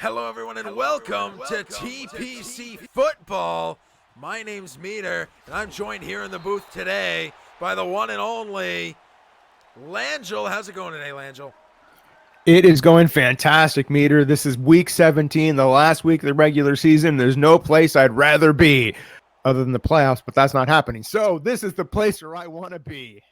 Hello, everyone, and welcome to TPC Football. My name's Meter, and I'm joined here in the booth today by the one and only Langell. How's it going today, Langell? It is going fantastic, Meter. This is week 17, the last week of the regular season. There's no place I'd rather be other than the playoffs, but that's not happening. So this is the place where I want to be.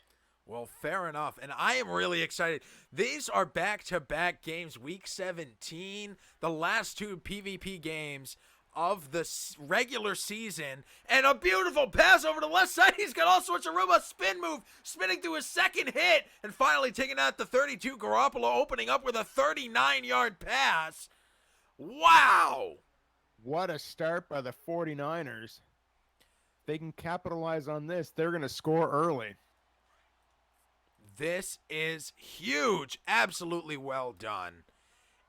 Well, fair enough, and I am really excited. These are back-to-back games, week 17, the last two PvP games of the regular season, and a beautiful pass over the left side. He's got all sorts of room, a spin move, spinning through his second hit, and finally taking out the 32. Garoppolo opening up with a 39-yard pass. Wow! What a start by the 49ers. They can capitalize on this. They're going to score early. This is huge. Absolutely well done.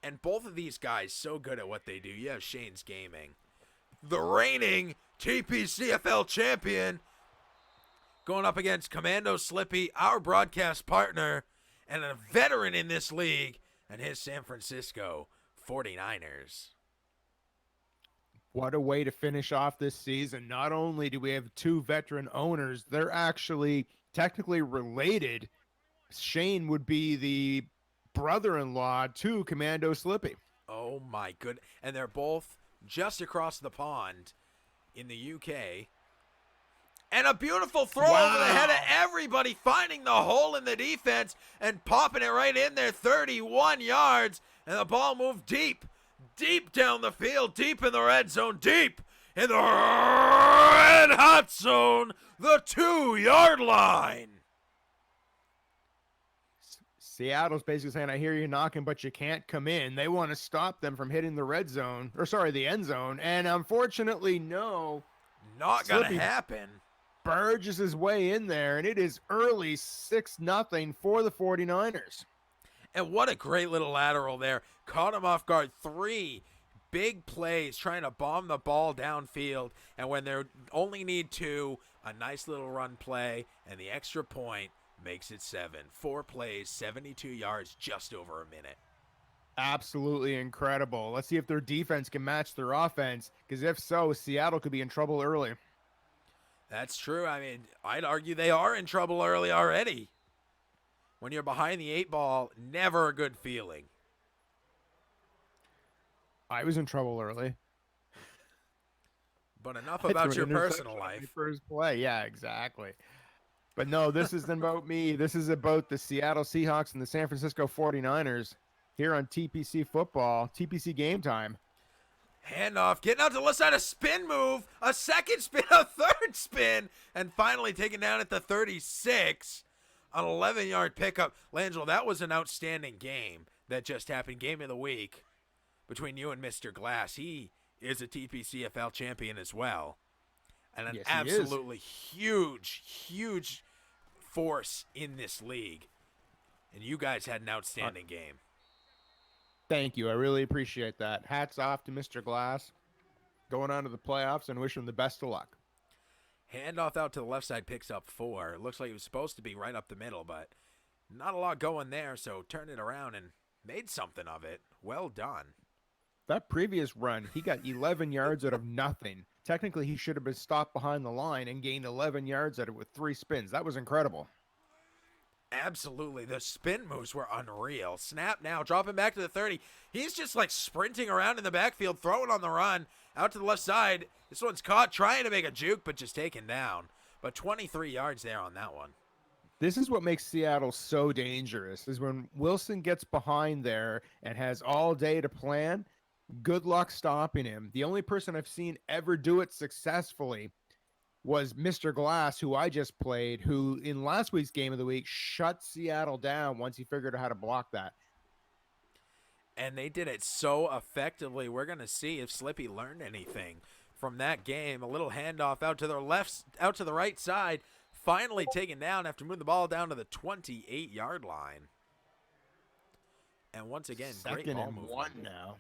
And both of these guys so good at what they do. You have Shane's Gaming, the reigning TPCFL champion, going up against Commando Slippy, our broadcast partner, and a veteran in this league, and his San Francisco 49ers. What a way to finish off this season. Not only do we have two veteran owners, they're actually technically related. Shane would be the brother-in-law to Commando Slippy. Oh my good. And they're both just across the pond in the UK. And a beautiful throw over the head of everybody, finding the hole in the defense and popping it right in there, 31 yards. And the ball moved deep down the field, deep in the red zone, deep in the red hot zone, the 2-yard line. Seattle's basically saying, I hear you knocking, but you can't come in. They want to stop them from hitting the the end zone. And unfortunately, no. Not going to happen. Burges his way in there, and it is early 6-0 for the 49ers. And what a great little lateral there. Caught him off guard. 3 big plays trying to bomb the ball downfield. And when they only need 2, a nice little run play and the extra point makes it 7. 4 plays, 72 yards, just over a minute. Absolutely incredible. Let's see if their defense can match their offense, because if so, Seattle could be in trouble early. That's true. I mean, I'd argue they are in trouble early already. When you're behind the 8 ball, never a good feeling. I was in trouble early. But enough about your personal life. First play. Yeah, exactly. But no, this isn't about me. This is about the Seattle Seahawks and the San Francisco 49ers here on TPC Football, TPC Game Time. Handoff, getting out to the left side, a spin move, a second spin, a third spin, and finally taken down at the 36. An 11-yard pickup. Langell, that was an outstanding game that just happened. Game of the week between you and Mr. Glass. He is a TPCFL champion as well. And an absolutely huge force in this league. And you guys had an outstanding game. Thank you. I really appreciate that. Hats off to Mr. Glass. Going on to the playoffs, and wish him the best of luck. Handoff out to the left side, picks up 4. It looks like he was supposed to be right up the middle, but not a lot going there, so turned it around and made something of it. Well done. That previous run, he got 11 yards out of nothing. Technically, he should have been stopped behind the line and gained 11 yards out of it with 3 spins. That was incredible. Absolutely. The spin moves were unreal. Snap now, dropping back to the 30. He's just like sprinting around in the backfield, throwing on the run, out to the left side. This one's caught, trying to make a juke, but just taken down. But 23 yards there on that one. This is what makes Seattle so dangerous, is when Wilson gets behind there and has all day to plan, good luck stopping him. The only person I've seen ever do it successfully was Mr. Glass, who I just played, who in last week's game of the week shut Seattle down once he figured out how to block that. And they did it so effectively. We're going to see if Slippy learned anything from that game. A little handoff out to the right side, finally taken down after moving the ball down to the 28-yard line. And once again, great ball movement. 1 now.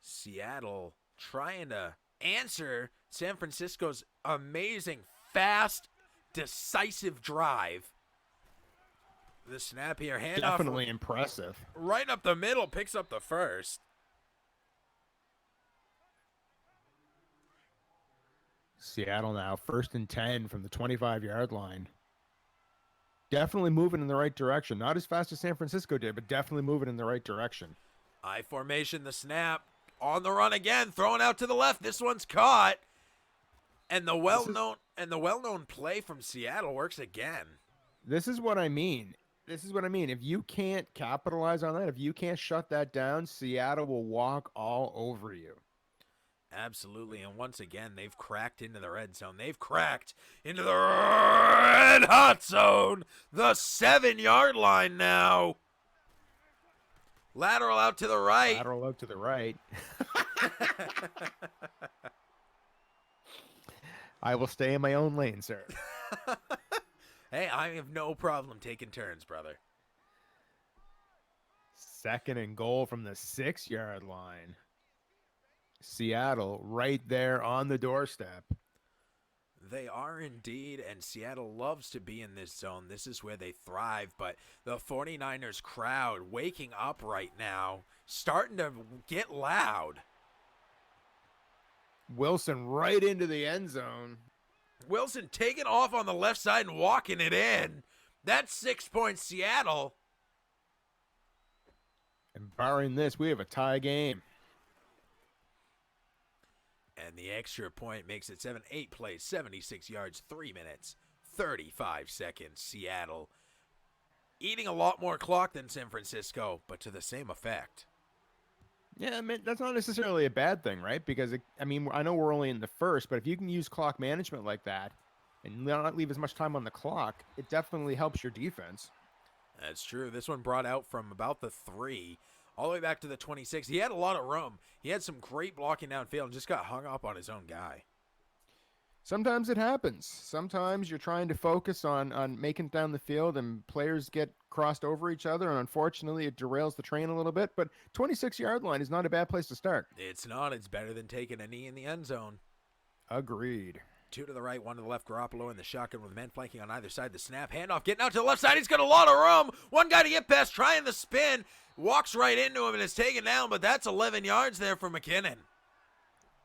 Seattle trying to answer San Francisco's amazing, fast, decisive drive. The snap here, handoff Definitely impressive. right up the middle, picks up the first. Seattle now 1st and 10 from the 25-yard line. Definitely moving in the right direction. Not as fast as San Francisco did, but definitely moving in the right direction. I formation, the snap. On the run again, throwing out to the left. This one's caught. And the well-known play from Seattle works again. This is what I mean. If you can't capitalize on that, if you can't shut that down, Seattle will walk all over you. Absolutely. And once again, they've cracked into the red zone. They've cracked into the red hot zone. The 7-yard line now. Lateral out to the right. Lateral out to the right. I will stay in my own lane, sir. Hey, I have no problem taking turns, brother. 2nd and goal from the 6-yard line. Seattle right there on the doorstep. They are indeed, and Seattle loves to be in this zone. This is where they thrive, but the 49ers crowd waking up right now, starting to get loud. Wilson right into the end zone. Wilson taking off on the left side and walking it in. That's 6 points, Seattle. And barring this, we have a tie game. And the extra point makes it 7-8 plays, 76 yards, 3 minutes, 35 seconds. Seattle eating a lot more clock than San Francisco, but to the same effect. Yeah, I mean, that's not necessarily a bad thing, right? Because, I know we're only in the first, but if you can use clock management like that and not leave as much time on the clock, it definitely helps your defense. That's true. This one brought out from about the 3 all the way back to the 26. He had a lot of room. He had some great blocking downfield and just got hung up on his own guy. Sometimes it happens. Sometimes you're trying to focus on making it down the field and players get crossed over each other, and unfortunately it derails the train a little bit, but 26-yard line is not a bad place to start. It's not. It's better than taking a knee in the end zone. Agreed. 2 to the right, 1 to the left. Garoppolo in the shotgun with men flanking on either side. The snap, handoff, getting out to the left side. He's got a lot of room. One guy to get past, trying the spin. Walks right into him and is taken down, but that's 11 yards there for McKinnon.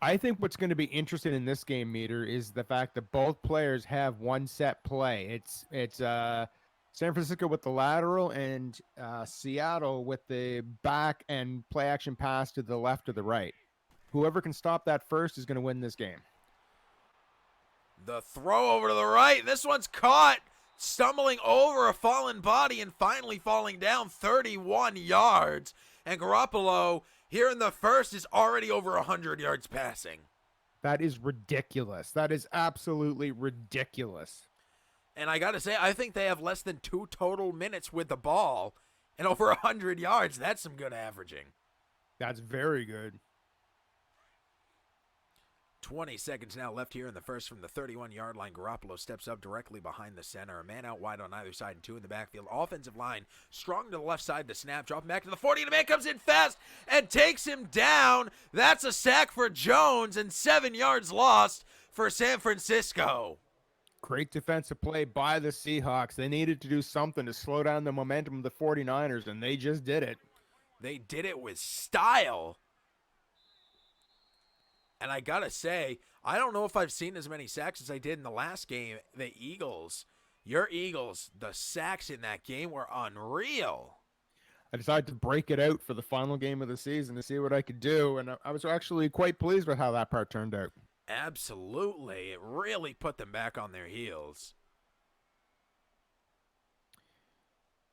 I think what's going to be interesting in this game, Meter, is the fact that both players have one set play. It's San Francisco with the lateral and Seattle with the back and play action pass to the left or the right. Whoever can stop that first is going to win this game. The throw over to the right. This one's caught, stumbling over a fallen body and finally falling down 31 yards. And Garoppolo here in the first is already over 100 yards passing. That is ridiculous. That is absolutely ridiculous. And I got to say, I think they have less than 2 total minutes with the ball and over 100 yards. That's some good averaging. That's very good. 20 seconds now left here in the first from the 31-yard line. Garoppolo steps up directly behind the center. A man out wide on either side and 2 in the backfield. Offensive line strong to the left side. The snap, dropping back to the 40. And the man comes in fast and takes him down. That's a sack for Jones and 7 yards lost for San Francisco. Great defensive play by the Seahawks. They needed to do something to slow down the momentum of the 49ers, and they just did it. They did it with style. And I got to say, I don't know if I've seen as many sacks as I did in the last game. The Eagles, your Eagles, the sacks in that game were unreal. I decided to break it out for the final game of the season to see what I could do, and I was actually quite pleased with how that part turned out. Absolutely. It really put them back on their heels.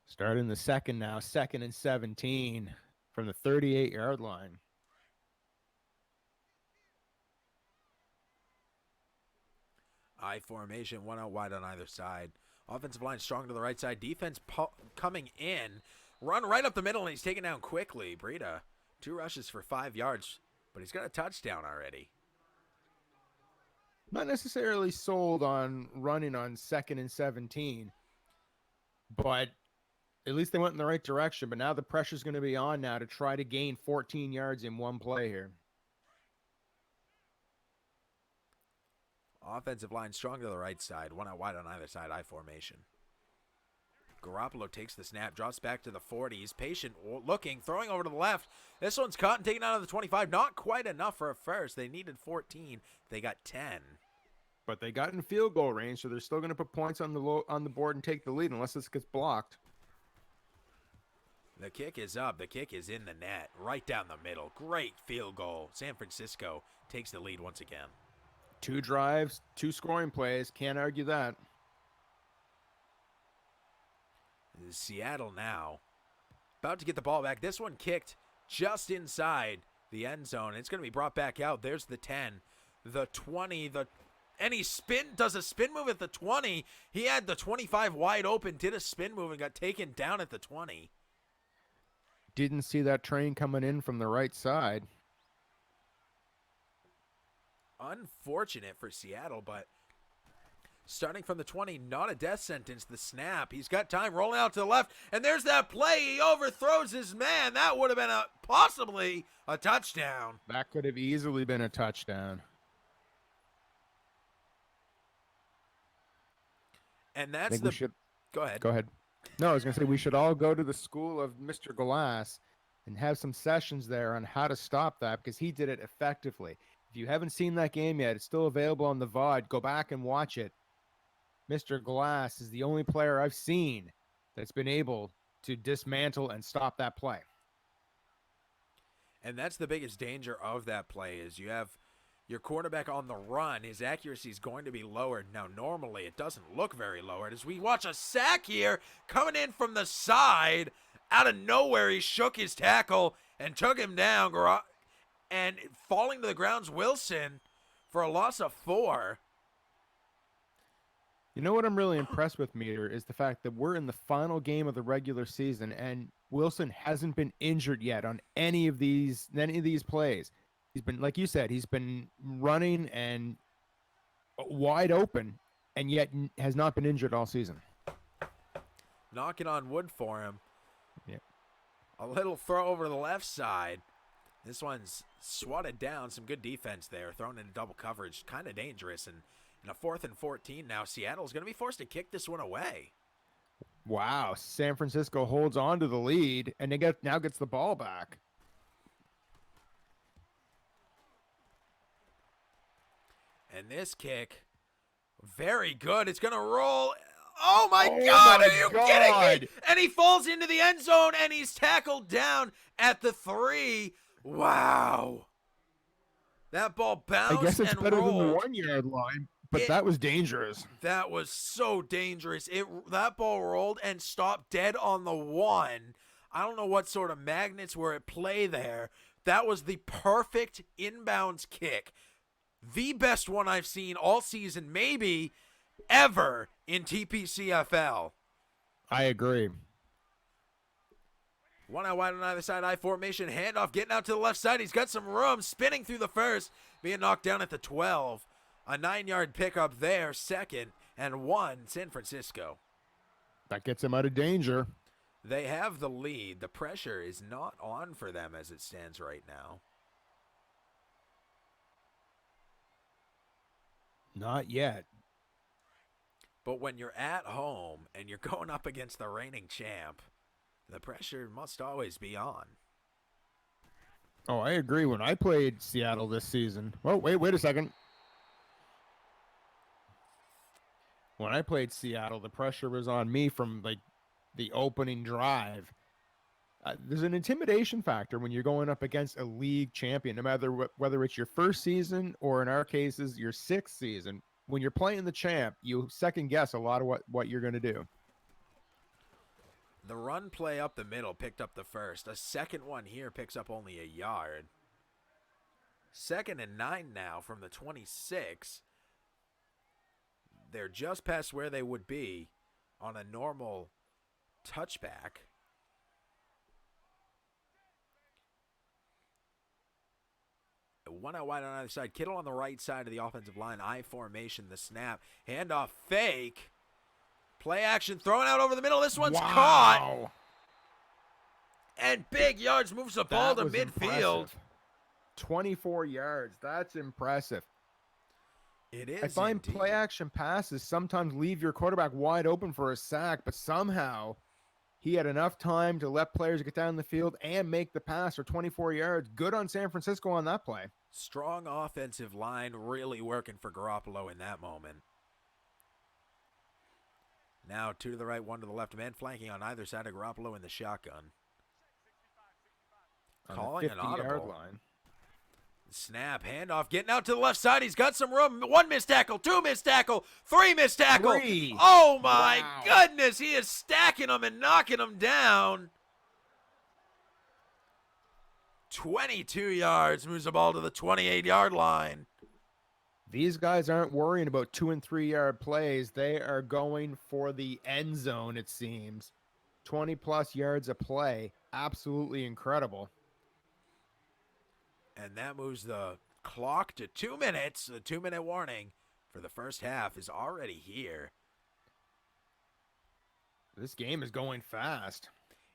Starting the second now, 2nd and 17 from the 38-yard line. I formation, 1 out wide on either side. Offensive line strong to the right side. Defense coming in. Run right up the middle, and he's taken down quickly. Breida, 2 rushes for 5 yards, but he's got a touchdown already. Not necessarily sold on running on 2nd and 17, but at least they went in the right direction. But now the pressure's going to be on now to try to gain 14 yards in one play here. Offensive line strong to the right side. 1 out wide on either side. I formation. Garoppolo takes the snap, drops back to the 40. He's patient, looking, throwing over to the left. This one's caught and taken out of the 25. Not quite enough for a first. They needed 14. They got 10. But they got in field goal range, so they're still going to put points on the board and take the lead unless this gets blocked. The kick is up. The kick is in the net, right down the middle. Great field goal. San Francisco takes the lead once again. 2 drives, 2 scoring plays. Can't argue that. Seattle now about to get the ball back. This one kicked just inside the end zone. It's going to be brought back out. There's the 10, the 20, and he does a spin move at the 20. He had the 25 wide open, did a spin move, and got taken down at the 20. Didn't see that train coming in from the right side. Unfortunate for Seattle, but starting from the 20, not a death sentence. The snap. He's got time rolling out to the left, and there's that play. He overthrows his man. That would have been possibly a touchdown. That could have easily been a touchdown. And that's Go ahead. Go ahead. No, I was going to say we should all go to the school of Mr. Glass and have some sessions there on how to stop that because he did it effectively. If you haven't seen that game yet, it's still available on the VOD. Go back and watch it. Mr. Glass is the only player I've seen that's been able to dismantle and stop that play. And that's the biggest danger of that play is you have your quarterback on the run. His accuracy is going to be lowered. Now, normally it doesn't look very lowered as we watch a sack here coming in from the side. Out of nowhere, he shook his tackle and took him down. And falling to the ground's Wilson for a loss of 4. You know what I'm really impressed with, Meter, is the fact that we're in the final game of the regular season and Wilson hasn't been injured yet on any of these plays. He's been, like you said, he's been running and wide open and yet has not been injured all season. Knocking on wood for him. Yeah. A little throw over to the left side. This one's swatted down. Some good defense there. Thrown into double coverage. Kind of dangerous. And in a 4th and 14 now, Seattle's going to be forced to kick this one away. Wow. San Francisco holds on to the lead and now gets the ball back. And this kick, very good. It's going to roll. Oh, my God. Are you kidding me? And he falls into the end zone, and he's tackled down at the 3. Wow. That ball bounced and rolled. I guess it's better than the 1-yard line, but that was dangerous. That was so dangerous. That ball rolled and stopped dead on the 1. I don't know what sort of magnets were at play there. That was the perfect inbounds kick. The best one I've seen all season, maybe ever in TPCFL. I agree. One out wide on either side, I formation, handoff, getting out to the left side. He's got some room, spinning through the first, being knocked down at the 12. A 9-yard pickup there, 2nd and 1, San Francisco. That gets him out of danger. They have the lead. The pressure is not on for them as it stands right now. Not yet. But when you're at home and you're going up against the reigning champ, the pressure must always be on. Oh, I agree. When I played Seattle this season. Oh, wait a second. When I played Seattle, the pressure was on me from like the opening drive. There's an intimidation factor when you're going up against a league champion, no matter whether it's your first season or in our cases, your 6th season. When you're playing the champ, you second guess a lot of what you're going to do. The run play up the middle picked up the first. A second one here picks up only a yard. 2nd and 9 now from the 26. They're just past where they would be on a normal touchback. One out wide on either side. Kittle on the right side of the offensive line. I formation, the snap. Handoff fake. Play action, thrown out over the middle. This one's caught. And big yards moves the ball to midfield. Impressive. 24 yards. That's impressive. It I is find indeed. play action passes sometimes leave your quarterback wide open for a sack, but somehow he had enough time to let players get down the field and make the pass for 24 yards. Good on San Francisco on that play. Strong offensive line really working for Garoppolo in that moment. Now 2 to the right, 1 to the left. Man flanking on either side of Garoppolo in the shotgun. On Calling the an 50-yard audible. line. Snap, handoff, getting out to the left side. He's got some room. 1 missed tackle, 2 missed tackle, 3 missed tackle. 3. Oh my Wow. goodness, he is stacking them and knocking them down. 22 yards, moves the ball to the 28-yard line. These guys aren't worrying about 2 and 3 yard plays. They are going for the end zone, it seems. 20 plus yards a play. Absolutely incredible. And that moves the clock to 2 minutes. The 2-minute warning for the first half is already here. This game is going fast.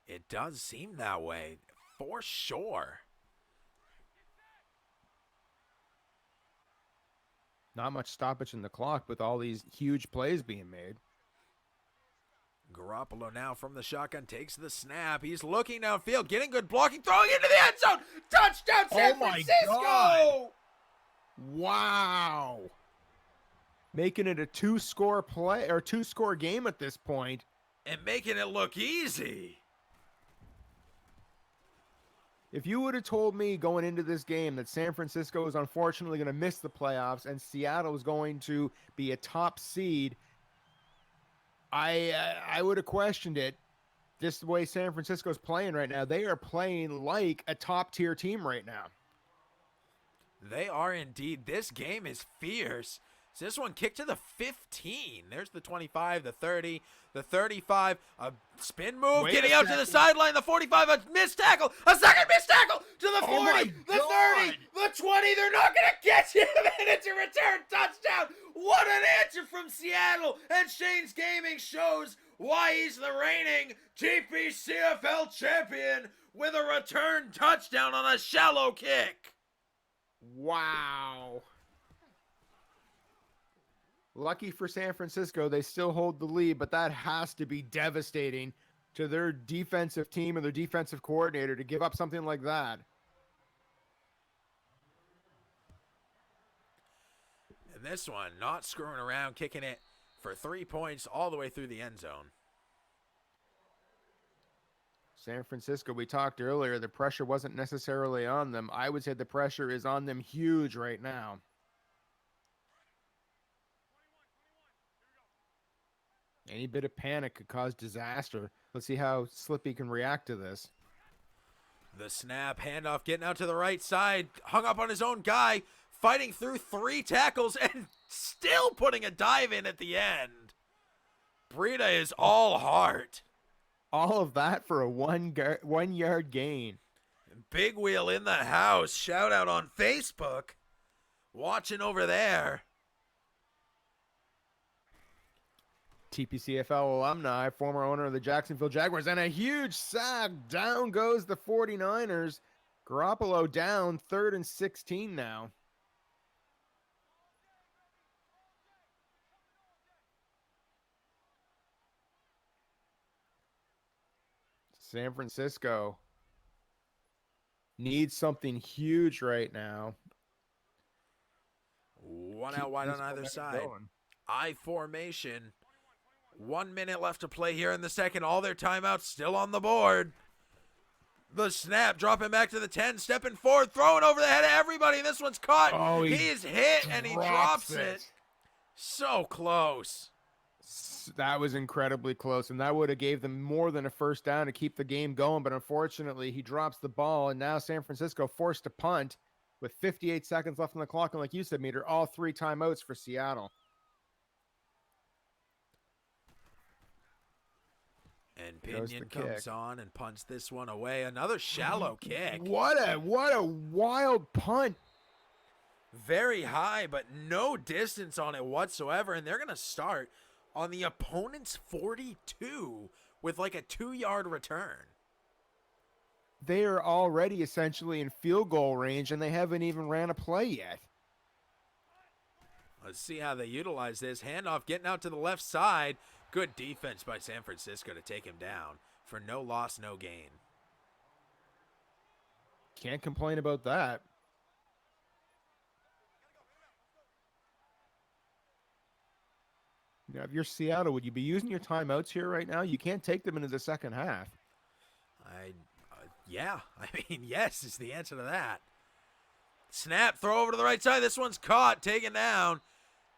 It does seem that way, for sure. Not much stoppage in the clock with all these huge plays being made. Garoppolo now from the shotgun takes the snap. He's looking downfield, getting good blocking, throwing into the end zone. Touchdown, San Francisco! God. Wow. Making it a 2-score play or 2-score game at this point. And making it look easy. If you would have told me going into this game that San Francisco is unfortunately going to miss the playoffs and Seattle is going to be a top seed, I would have questioned it. Just the way San Francisco is playing right now, they are playing like a top-tier team right now. They are indeed. This game is fierce. So this one kicked to the 15. There's the 25, the 30, the 35. A spin move, getting out to the sideline. The 45, a missed tackle. A second missed tackle to the 40, the 30, the 20. They're not going to get him. And it's a return touchdown. What an answer from Seattle. And Shane's Gaming shows why he's the reigning TPCFL champion with a return touchdown on a shallow kick. Wow. Lucky for San Francisco, they still hold the lead, but that has to be devastating to their defensive team and their defensive coordinator to give up something like that. And this one, not screwing around, kicking it for 3 points all the way through the end zone. San Francisco, we talked earlier, the pressure wasn't necessarily on them. I would say the pressure is on them huge right now. Any bit of panic could cause disaster. Let's see how Slippy can react to this. The snap, handoff, getting out to the right side, hung up on his own guy, fighting through 3 tackles and still putting a dive in at the end. Breida is all heart. All of that for a 1-yard gain. Big Wheel in the house. Shout out on Facebook. Watching over there. TPCFL alumni, former owner of the Jacksonville Jaguars, and a huge sack. Down goes the 49ers. Garoppolo down, 3rd and 16 now. San Francisco needs something huge right now. One out wide on either side. I formation. 1 minute left to play here in the second. All their timeouts still on the board. The snap, dropping back to the 10, stepping forward, throwing over the head of everybody. This one's caught. Oh, He's hit, and he drops it. So close. That was incredibly close, and that would have gave them more than a first down to keep the game going, but unfortunately, he drops the ball, and now San Francisco forced to punt with 58 seconds left on the clock, and like you said, Meter, all 3 timeouts for Seattle. And Pinion comes on and punts this one away. Another shallow kick. What a wild punt. Very high, but no distance on it whatsoever. And they're going to start on the opponent's 42 with like a 2-yard return. They are already essentially in field goal range, and they haven't even ran a play yet. Let's see how they utilize this. Handoff getting out to the left side. Good defense by San Francisco to take him down for no loss, no gain. Can't complain about that. Now, if you're Seattle, would you be using your timeouts here right now? You can't take them into the second half. Yeah. I mean, yes is the answer to that. Snap, throw over to the right side. This one's caught, taken down.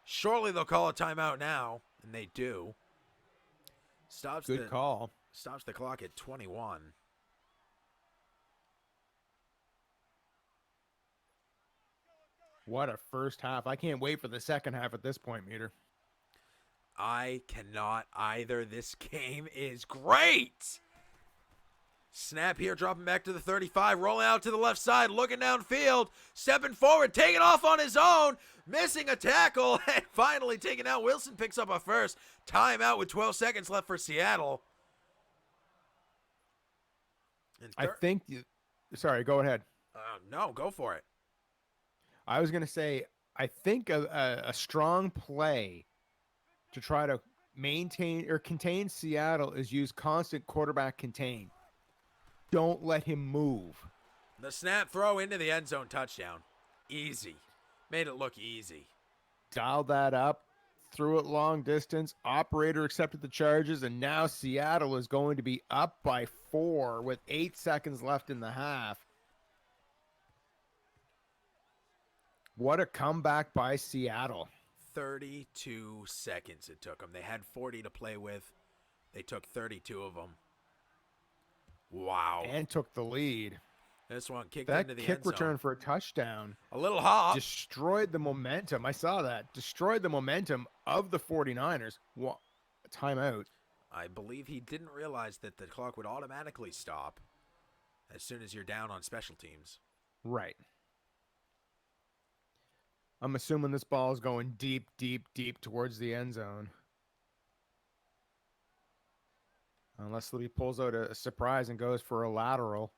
Surely they'll call a timeout now, and they do. Good call. Stops the clock at 21. What a first half. I can't wait for the second half at this point, Meter. I cannot either. This game is great. Snap here, dropping back to the 35, rolling out to the left side, looking downfield, stepping forward, taking off on his own, missing a tackle, and finally taken out. Wilson picks up a first. Timeout with 12 seconds left for Seattle. I think... Sorry, go ahead. No, go for it. I was going to say, I think a strong play to try to maintain or contain Seattle is use constant quarterback contain. Don't let him move. The snap throw into the end zone, touchdown. Easy. Made it look easy. Dialed that up, threw it long distance. Operator accepted the charges, and now Seattle is going to be up by 4 with 8 seconds left in the half. What a comeback by Seattle. 32 seconds it took them. They had 40 to play with. They took 32 of them. Wow. And took the lead. This one kicked that into the kick end zone. return for a touchdown. A little hop. Destroyed the momentum. I saw that. Destroyed the momentum of the 49ers. What? Timeout. I believe he didn't realize that the clock would automatically stop as soon as you're down on special teams. Right. I'm assuming this ball is going deep, deep, deep towards the end zone. Unless he pulls out a surprise and goes for a lateral.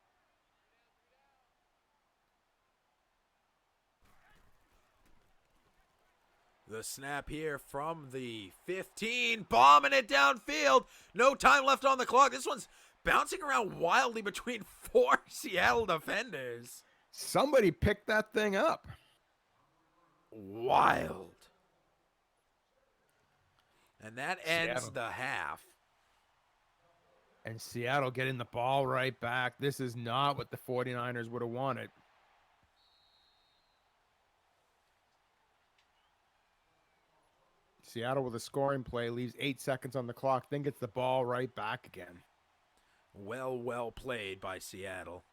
The snap here from the 15, bombing it downfield. No time left on the clock. This one's bouncing around wildly between 4 Seattle defenders. Somebody picked that thing up. Wild. And that ends Seattle. the half. And Seattle getting the ball right back. This is not what the 49ers would have wanted. Seattle with a scoring play, leaves 8 seconds on the clock, then gets the ball right back again. Well played by Seattle.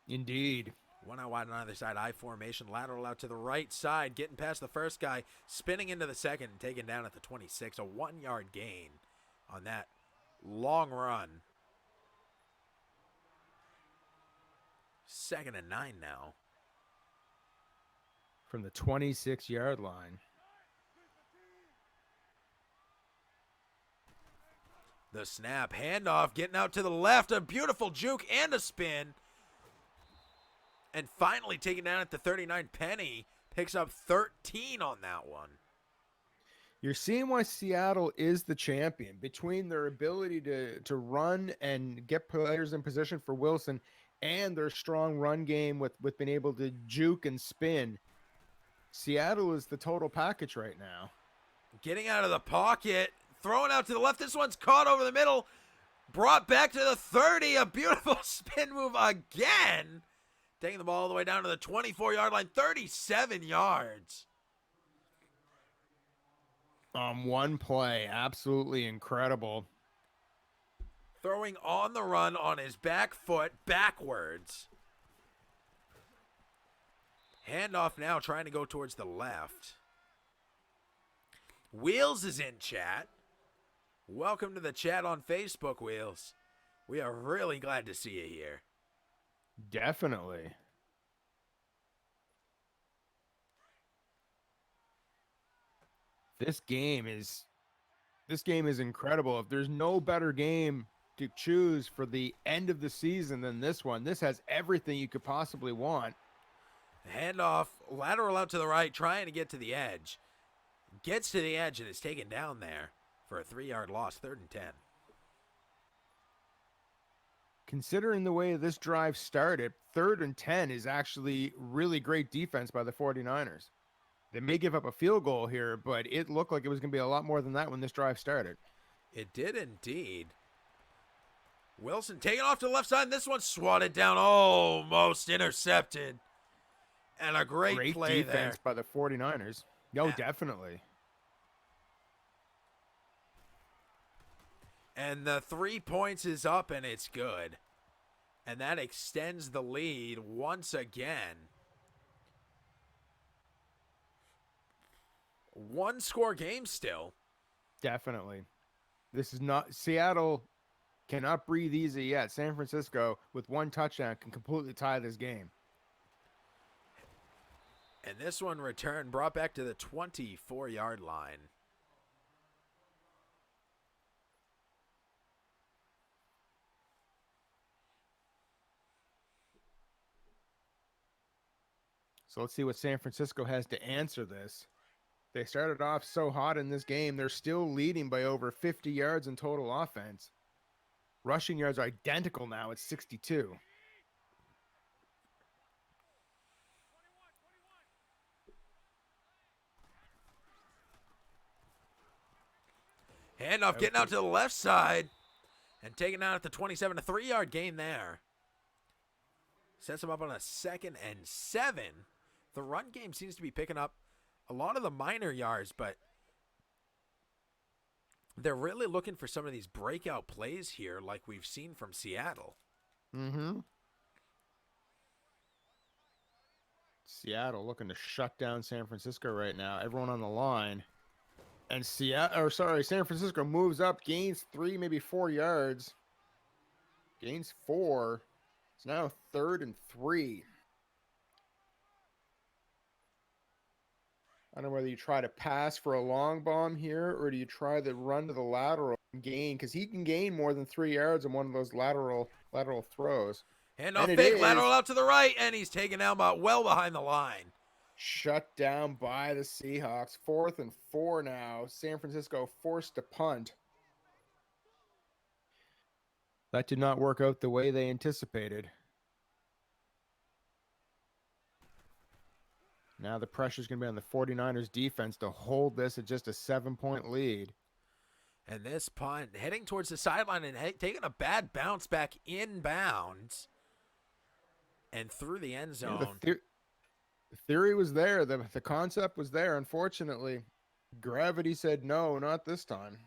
Indeed. One out wide on either side, I formation, lateral out to the right side, getting past the first guy, spinning into the second, and taken down at the 26. A 1-yard gain on that long run. 2nd and 9 now. From the 26-yard line. The snap, handoff, getting out to the left, a beautiful juke and a spin. And finally taken down at the 39. Penny picks up 13 on that one. You're seeing why Seattle is the champion. Between their ability to run and get players in position for Wilson and their strong run game with being able to juke and spin, Seattle is the total package right now. Getting out of the pocket, throwing out to the left. This one's caught over the middle, brought back to the 30. A beautiful spin move again. Taking the ball all the way down to the 24-yard line, 37 yards. One play, absolutely incredible. Throwing on the run on his back foot backwards. Handoff now trying to go towards the left. Wheels is in chat. Welcome to the chat on Facebook, Wheels. We are really glad to see you here. Definitely. This game is incredible. If there's no better game to choose for the end of the season than this one, this has everything you could possibly want. Handoff, lateral out to the right, trying to get to the edge. Gets to the edge and is taken down there for a 3-yard loss, 3rd and 10. Considering the way this drive started, 3rd and 10 is actually really great defense by the 49ers. They may give up a field goal here, but it looked like it was going to be a lot more than that when this drive started. It did indeed. Wilson taking off to the left side, and this one swatted down, almost intercepted. And a great play defense there by the 49ers. No, definitely. And the 3 points is up, and it's good. And that extends the lead once again. 1-score game still. Definitely. This is not Seattle cannot breathe easy yet. San Francisco, with 1 touchdown, can completely tie this game. And this one returned, brought back to the 24-yard line. So let's see what San Francisco has to answer this. They started off so hot in this game. They're still leading by over 50 yards in total offense. Rushing yards are identical now at 62. Handoff getting out to the left side and taken out at the 27, a 3-yard gain there. Sets him up on a 2nd and 7. The run game seems to be picking up a lot of the minor yards, but they're really looking for some of these breakout plays here like we've seen from Seattle. Seattle looking to shut down San Francisco right now. Everyone on the line. And San Francisco moves up, gains 3, maybe 4 yards. Gains 4. It's now 3rd and 3. I don't know whether you try to pass for a long bomb here or do you try to run to the lateral and gain, because he can gain more than 3 yards on one of those lateral throws. Handoff fake, lateral out to the right, and he's taken out about well behind the line. Shut down by the Seahawks. 4th and 4 now. San Francisco forced to punt. That did not work out the way they anticipated. Now the pressure is going to be on the 49ers defense to hold this at just a 7-point lead. And this punt heading towards the sideline and taking a bad bounce back inbounds and through the end zone. Yeah, the theory was there. The concept was there. Unfortunately, gravity said no, not this time.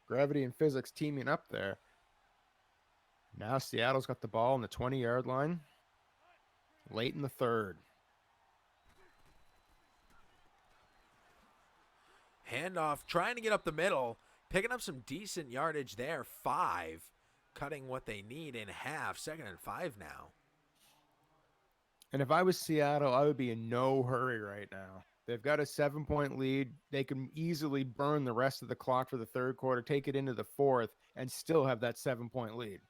Gravity and physics teaming up there. Now Seattle's got the ball on the 20-yard line. Late in the 3rd. Handoff trying to get up the middle. Picking up some decent yardage there. 5. Cutting what they need in half. 2nd and 5 now. And if I was Seattle, I would be in no hurry right now. They've got a 7-point lead. They can easily burn the rest of the clock for the 3rd quarter, take it into the 4th, and still have that 7-point lead.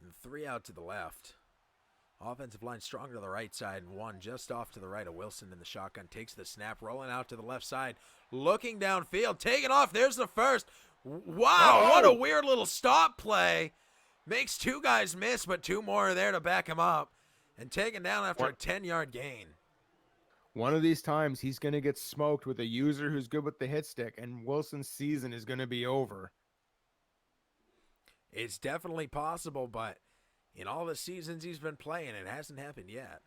And 3 out to the left. Offensive line stronger to the right side, and 1 just off to the right of Wilson in the shotgun. Takes the snap, rolling out to the left side, looking downfield, taking off. There's the first. Wow, what a weird little stop play. Makes 2 guys miss, but 2 more are there to back him up. And taken down after a 10-yard gain. One of these times, he's going to get smoked with a user who's good with the hit stick, and Wilson's season is going to be over. It's definitely possible, but in all the seasons he's been playing, it hasn't happened yet.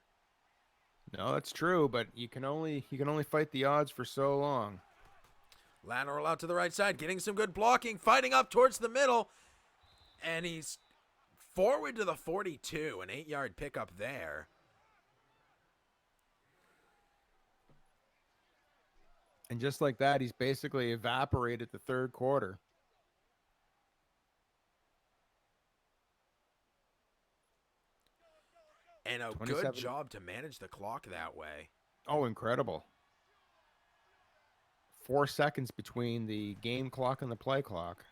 No, that's true, but you can only fight the odds for so long. Lateral out to the right side, getting some good blocking, fighting up towards the middle, and he's forward to the 42, an 8-yard pickup there. And just like that, he's basically evaporated the 3rd quarter. And a good job to manage the clock that way. Oh, incredible. 4 seconds between the game clock and the play clock.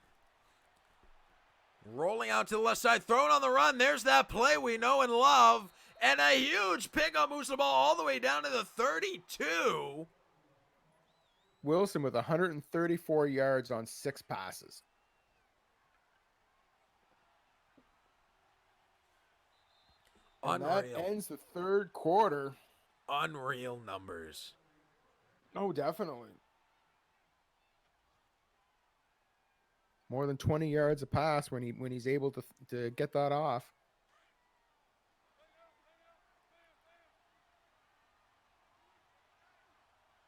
Rolling out to the left side, throwing on the run. There's that play we know and love. And a huge pickup moves the ball all the way down to the 32. Wilson with 134 yards on 6 passes. And that Unreal. ends the third quarter. Unreal numbers. Oh, definitely. More than 20 yards a pass when he's able to get that off.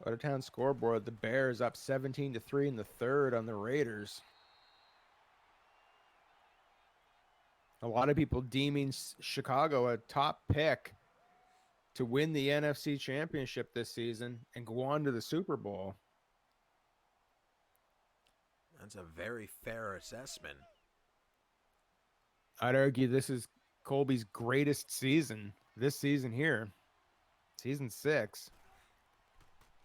Out of town scoreboard, the Bears up 17-3 in the third on the Raiders. A lot of people deeming Chicago a top pick to win the NFC Championship this season and go on to the Super Bowl. That's a very fair assessment. I'd argue this is Colby's greatest season this season here. Season 6.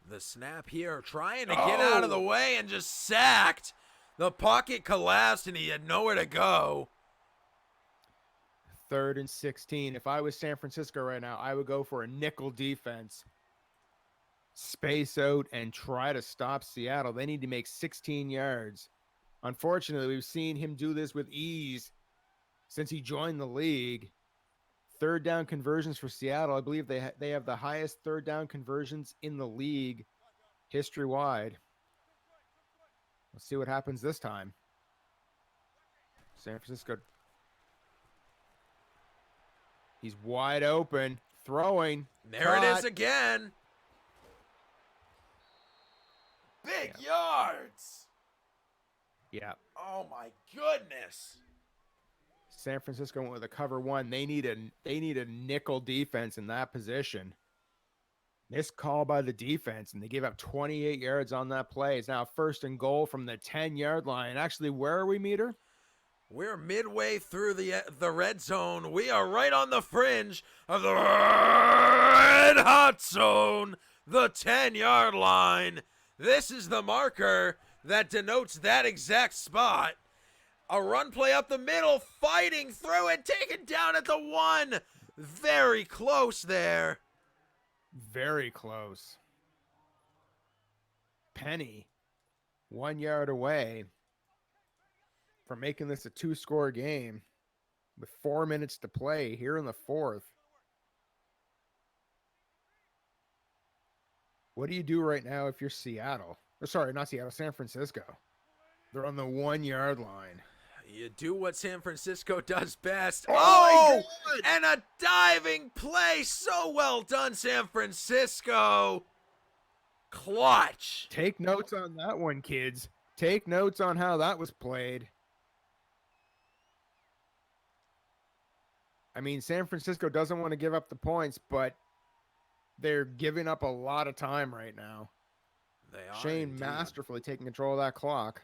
The snap here, trying to get out of the way and just sacked. The pocket collapsed and he had nowhere to go. 3rd and 16. If I was San Francisco right now, I would go for a nickel defense. Space out and try to stop Seattle. They need to make 16 yards. Unfortunately, we've seen him do this with ease since he joined the league. 3rd down conversions for Seattle. I believe they have the highest 3rd down conversions in the league history-wide. Let's see what happens this time. San Francisco. He's wide open, throwing. There it is again. Big yards. Yeah. Oh my goodness. San Francisco went with a cover 1. They need a nickel defense in that position. Missed call by the defense, and they gave up 28 yards on that play. It's now 1st and goal from the 10-yard line. Actually, where are we, Meter? We're midway through the red zone. We are right on the fringe of the red hot zone, the 10-yard line. This is the marker that denotes that exact spot. A run play up the middle, fighting through it, taken down at the 1. Very close there. Very close. Penny, 1 yard away from making this a 2-score game with 4 minutes to play here in the 4th. What do you do right now if you're Seattle? Or sorry, not Seattle, San Francisco. They're on the 1 yard line. You do what San Francisco does best. Oh, and a diving play. So well done, San Francisco. Clutch. Take notes on that one, kids. Take notes on how that was played. I mean, San Francisco doesn't want to give up the points, but they're giving up a lot of time right now. They are. Shane indeed. masterfully taking control of that clock.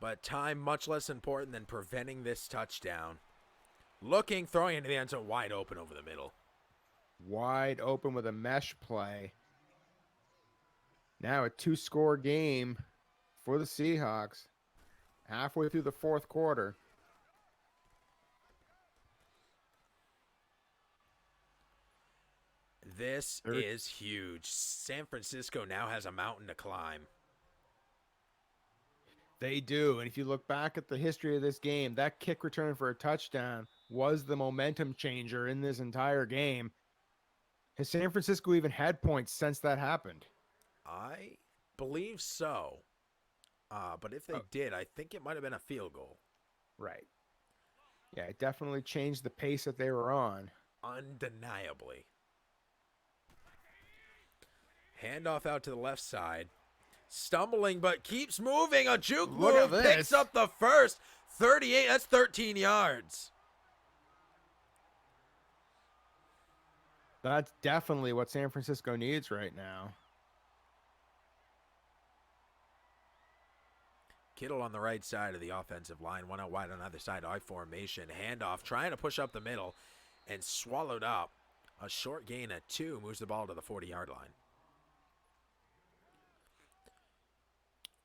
But time much less important than preventing this touchdown. Looking, throwing into the end zone, wide open over the middle. Wide open with a mesh play. Now a 2-score game for the Seahawks. Halfway through the 4th quarter. This is huge. San Francisco now has a mountain to climb. They do. And if you look back at the history of this game, that kick return for a touchdown was the momentum changer in this entire game. Has San Francisco even had points since that happened? I believe so. But if they did, I think it might have been a field goal. Right. Yeah, it definitely changed the pace that they were on. Undeniably. Handoff out to the left side. Stumbling, but keeps moving. A juke move picks up the first. 38, that's 13 yards. That's definitely what San Francisco needs right now. Kittle on the right side of the offensive line. One out wide on the other side. I formation. Handoff, trying to push up the middle and swallowed up. A short gain at 2 moves the ball to the 40-yard line.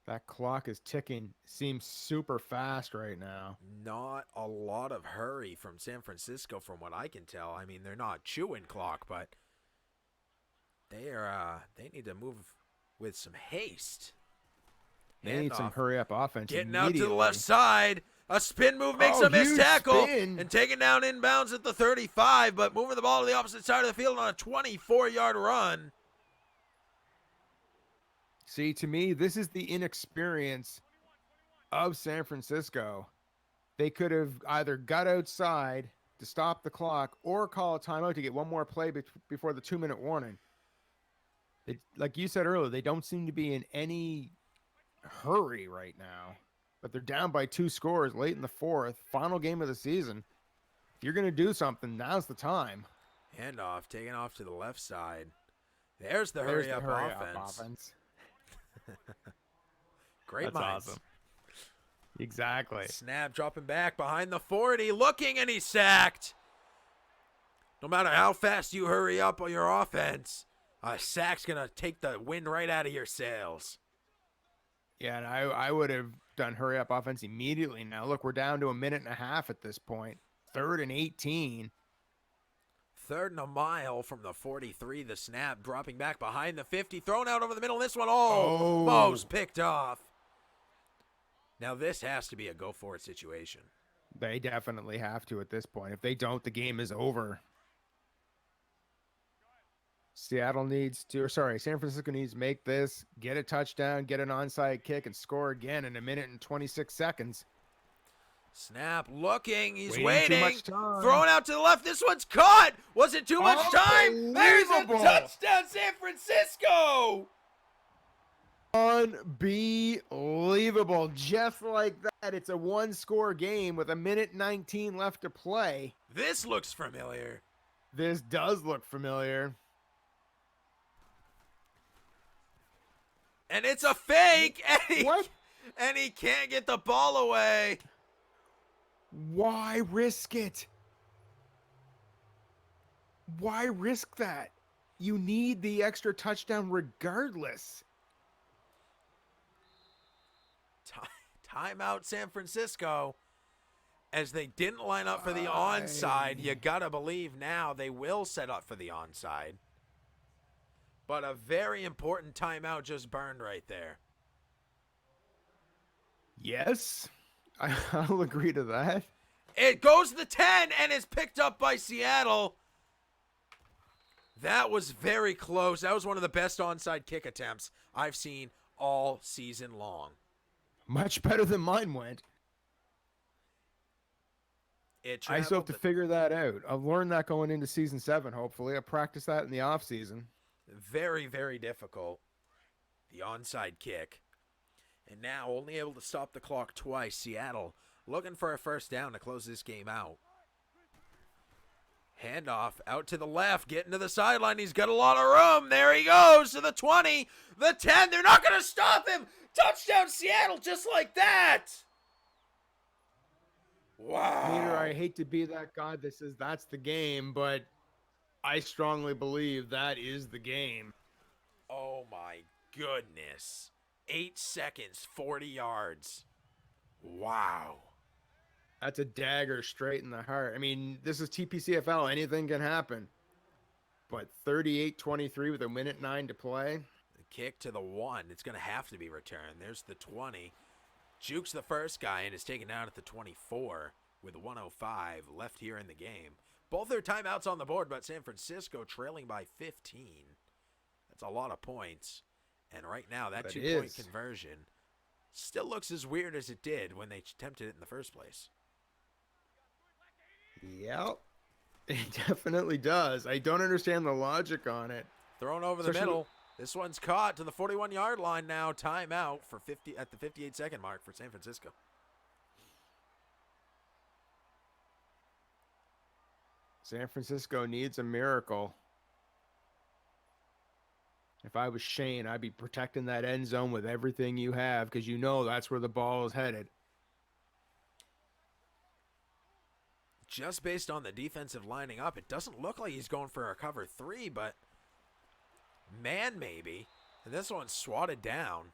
That clock is ticking. Seems super fast right now. Not a lot of hurry from San Francisco from what I can tell. I mean, they're not chewing clock, but they need to move with some haste. They need some Handoff. hurry up offense Getting immediately. out to the left side. A spin move makes Oh, a missed huge tackle spin. and taken down inbounds at the 35, but moving the ball to the opposite side of the field on a 24-yard run. See, to me, this is the inexperience of San Francisco. They could have either got outside to stop the clock or call a timeout to get one more play before the 2-minute warning. Like you said earlier, they don't seem to be in any hurry right now, but they're down by 2 scores late in the fourth, final game of the season. If you're going to do something, now's the time. Handoff, taken off to the left side. There's the hurry-up offense. Great That's minds. awesome. Exactly. Snap dropping back behind the 40, looking, and he's sacked. No matter how fast you hurry up on your offense, a sack's going to take the wind right out of your sails. Yeah, and I would have done hurry up offense immediately now. Look, we're down to a minute and a half at this point. 3rd and 18. 3rd and a mile from the 43. The snap dropping back behind the 50. Thrown out over the middle. This one almost picked off. Now this has to be a go-for-it situation. They definitely have to at this point. If they don't, the game is over. San Francisco needs to make this, get a touchdown, get an onside kick, and score again in a minute and 26 seconds. Snap looking. He's Waiting too waiting. much time. Throwing out to the left. This one's caught. Was it too much time? There's a Unbelievable. touchdown, San Francisco. Unbelievable. Just like that, it's a 1-score game with a minute 19 left to play. This looks familiar. This does look familiar. And it's a fake. What? And he can't get the ball away. Why risk it? Why risk that? You need the extra touchdown regardless. Timeout San Francisco. As they didn't line up for the onside, you gotta believe now they will set up for the onside. But a very important timeout just burned right there. Yes, I'll agree to that. It goes to the 10 and is picked up by Seattle. That was very close. That was one of the best onside kick attempts I've seen all season long. Much better than mine went. I still have to figure that out. I've learned that going into season 7, hopefully. I'll practice that in the off season. Very, very difficult. The onside kick. And now only able to stop the clock twice. Seattle looking for a first down to close this game out. Handoff out to the left, getting to the sideline. He's got a lot of room. There he goes to the 20, the 10. They're not going to stop him. Touchdown Seattle just like that. Wow. Peter, I hate to be that guy that says that's the game, but I strongly believe that is the game. Oh my goodness. 8 seconds, 40 yards. Wow. That's a dagger straight in the heart. I mean, this is TPCFL. Anything can happen. But 38-23 with a minute 9 to play. The kick to the 1. It's going to have to be returned. There's the 20. Jukes the first guy and is taken down at the 24 with 1:05 left here in the game. Both their timeouts on the board, but San Francisco trailing by 15. That's a lot of points. And right now, that 2-point conversion still looks as weird as it did when they attempted it in the first place. Yep. It definitely does. I don't understand the logic on it. Thrown over the middle. This one's caught to the 41-yard line now. Timeout for 50 at the 58-second mark for San Francisco. San Francisco needs a miracle. If I was Shane, I'd be protecting that end zone with everything you have because you know that's where the ball is headed. Just based on the defensive lining up, it doesn't look like he's going for a cover 3, but man maybe. And this one's swatted down.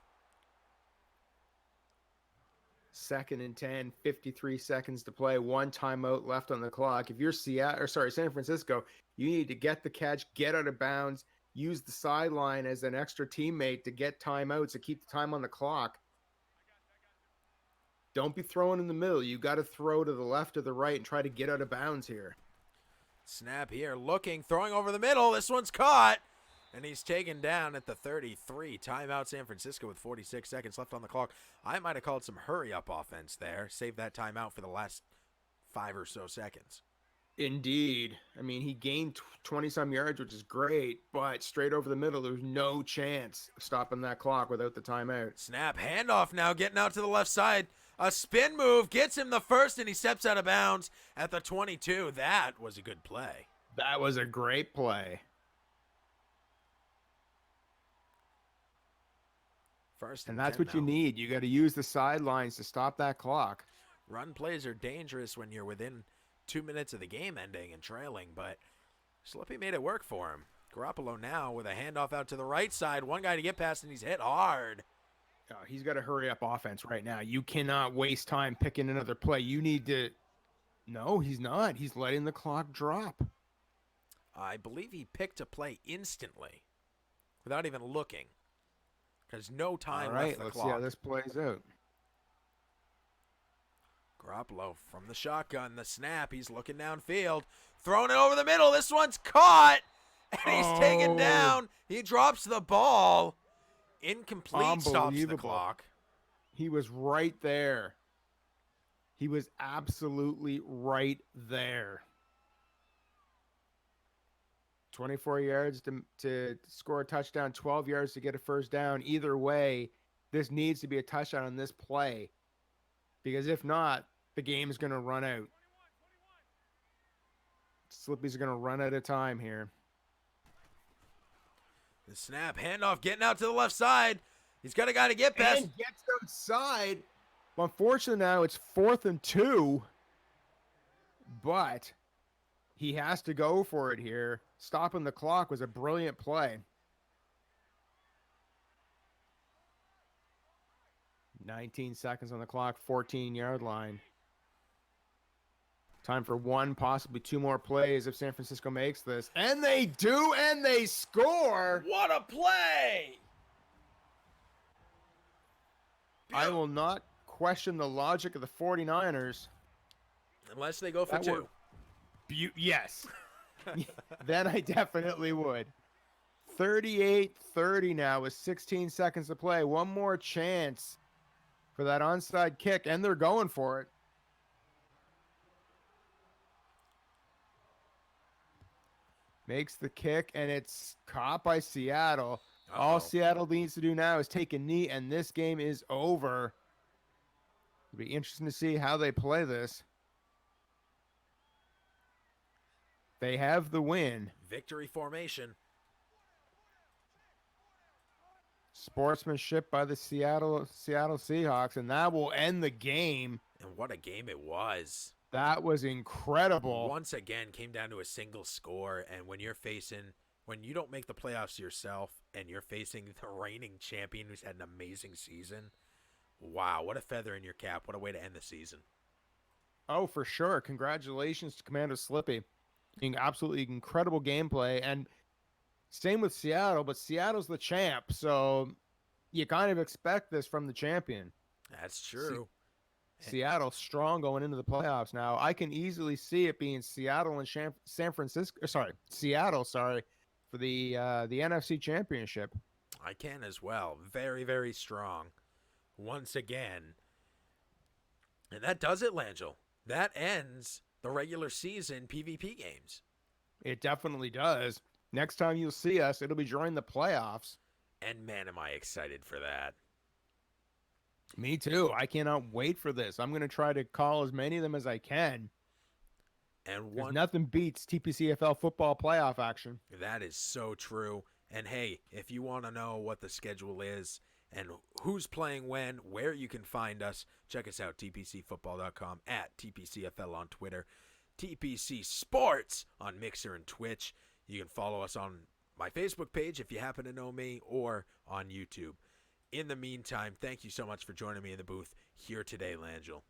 2nd and 10, 53 seconds to play, 1 timeout left on the clock. If you're San Francisco, you need to get the catch, get out of bounds, use the sideline as an extra teammate to get timeouts to keep the time on the clock. Don't be throwing in the middle. You got to throw to the left or the right and try to get out of bounds here. Snap here, looking, throwing over the middle. This one's caught, and he's taken down at the 33. Timeout San Francisco with 46 seconds left on the clock. I might have called some hurry-up offense there. Save that timeout for the last 5 or so seconds. Indeed. I mean, he gained 20-some yards, which is great, but straight over the middle, there's no chance of stopping that clock without the timeout. Snap, handoff now, getting out to the left side. A spin move gets him the first, and he steps out of bounds at the 22. That was a good play. That was a great play. First And that's 10 what you now. need. You got to use the sidelines to stop that clock. Run plays are dangerous when you're within 2 minutes of the game ending and trailing, but Slippy made it work for him. Garoppolo now with a handoff out to the right side. One guy to get past, and he's hit hard. Oh, he's got to hurry up offense right now. You cannot waste time picking another play. You need to... No, he's not. He's letting the clock drop. I believe he picked a play instantly without even looking because no time All right, left the let's clock. see how this plays out. Garoppolo from the shotgun, the snap. He's looking downfield, throwing it over the middle. This one's caught, and he's taken down. He drops the ball. Incomplete, stops the Unbelievable. clock. He was right there. He was absolutely right there. 24 yards to score a touchdown, 12 yards to get a first down. Either way, this needs to be a touchdown on this play. Because if not, the game is going to run out. Slippy's going to run out of time here. The snap, handoff, getting out to the left side. He's got a guy to get past. And gets outside. Well, unfortunately, now it's 4th and 2. But he has to go for it here. Stopping the clock was a brilliant play. 19 seconds on the clock, 14-yard line. Time for 1, possibly 2 more plays if San Francisco makes this. And they do, and they score. What a play! I will not question the logic of the 49ers. Unless they go for 2. Yes. Then I definitely would. 38-30 now with 16 seconds to play. One more chance for that onside kick, and they're going for it. Makes the kick, and it's caught by Seattle. Uh-oh. All Seattle needs to do now is take a knee, and this game is over. It'll be interesting to see how they play this. They have the win. Victory formation. Sportsmanship by the Seattle Seahawks, and that will end the game. And what a game it was. That was incredible. Once again, came down to a single score, and when you don't make the playoffs yourself, and you're facing the reigning champion who's had an amazing season, wow, what a feather in your cap. What a way to end the season. Oh, for sure. Congratulations to Commander Slippy. Absolutely incredible gameplay, and same with Seattle, but Seattle's the champ, so you kind of expect this from the champion. That's true. Seattle strong going into the playoffs now. I can easily see it being Seattle and Seattle, for the NFC Championship. I can as well. Very, very strong. Once again. And that does it, Langell. That ends the regular season PvP games. It definitely does. Next time you'll see us, it'll be during the playoffs. And man, am I excited for that. Me too. I cannot wait for this. I'm going to try to call as many of them as I can. And nothing beats TPCFL football playoff action. That is so true. And hey, if you want to know what the schedule is and who's playing when, where you can find us, check us out, tpcfootball.com, at TPCFL on Twitter, TPC Sports on Mixer and Twitch. You can follow us on my Facebook page if you happen to know me, or on YouTube. In the meantime, thank you so much for joining me in the booth here today, Langell.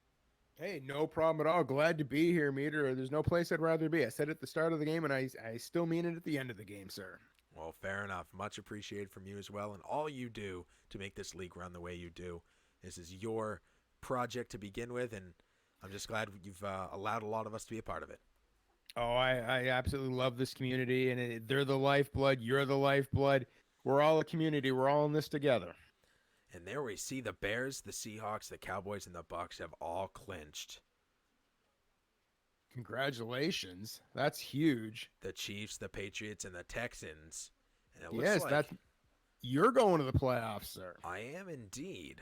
Hey, no problem at all. Glad to be here, Meter. There's no place I'd rather be. I said it at the start of the game, and I still mean it at the end of the game, sir. Well, fair enough. Much appreciated from you as well, and all you do to make this league run the way you do. This is your project to begin with, and I'm just glad you've allowed a lot of us to be a part of it. Oh, I absolutely love this community, and they're the lifeblood. You're the lifeblood. We're all a community. We're all in this together. And there we see the Bears, the Seahawks, the Cowboys, and the Bucks have all clinched. Congratulations. That's huge. The Chiefs, the Patriots, and the Texans. And it Yes, looks like you're going to the playoffs, sir. I am indeed.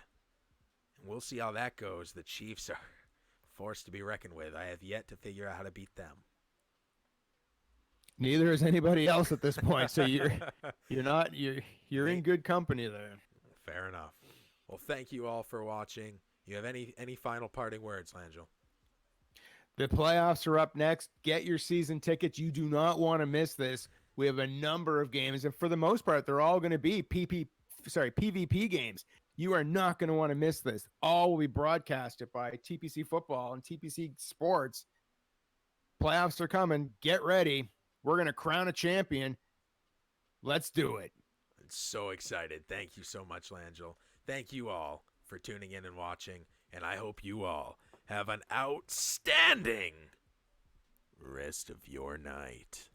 And we'll see how that goes. The Chiefs are forced to be reckoned with. I have yet to figure out how to beat them. Neither is anybody else at this point. So you're in good company there. Fair enough. Well, thank you all for watching. You have any final parting words, Langell? The playoffs are up next. Get your season tickets. You do not want to miss this. We have a number of games, and for the most part, they're all going to be PvP games. You are not going to want to miss this. All will be broadcasted by TPC Football and TPC Sports. Playoffs are coming. Get ready. We're going to crown a champion. Let's do it. I'm so excited. Thank you so much, Langell. Thank you all for tuning in and watching, and I hope you all have an outstanding rest of your night.